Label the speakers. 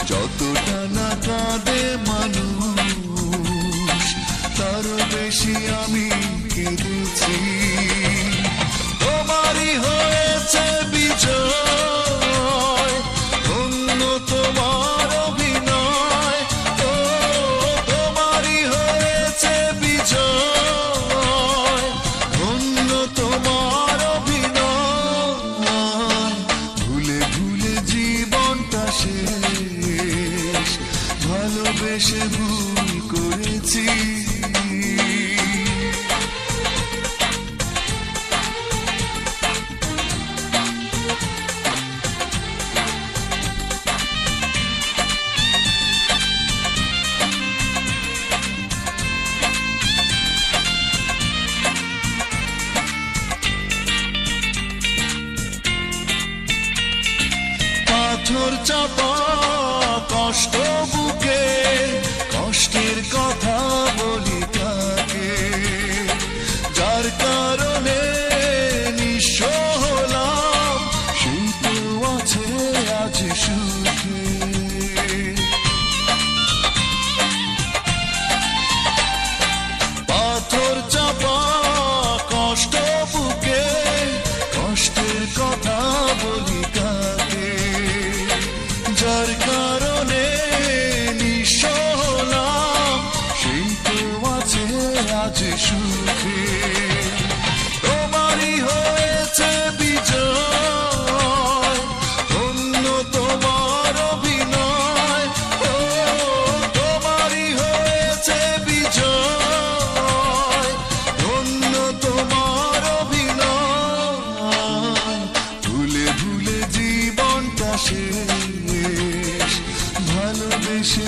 Speaker 1: যতটা না কাঁদে মানুষ তার বেশি আমি কেঁদেছি। তোমারই হয়েছে বিজয়, ধন্য তোমার অভিনয়। ও তোমারই হয়েছে বিজয়, ধন্য তোমার অভিনয়। ভুলে ভুলে জীবনটা শেষ, ভালোবেসে ভুল করেছি। পাথর চাপা কষ্ট বুকে, কষ্টের কথা বলি কাকে, যার কারণে নিঃস্ব হলাম, সেই তো আছে আজ সুখে। পাথর চাপা কষ্ট বুকে, কষ্টের কথা বলি কাকে, যার কারণে নিঃস্ব হলাম, সেই তো আছে আজ সুখে। তোমারই হয়েছে বিজয়, ধন্য তোমার অভিনয়। ও তোমারই হয়েছে বিজয়, ধন্য তোমার অভিনয়। ভুলে ভুলে জীবনটা শেষ, ভালোবেসে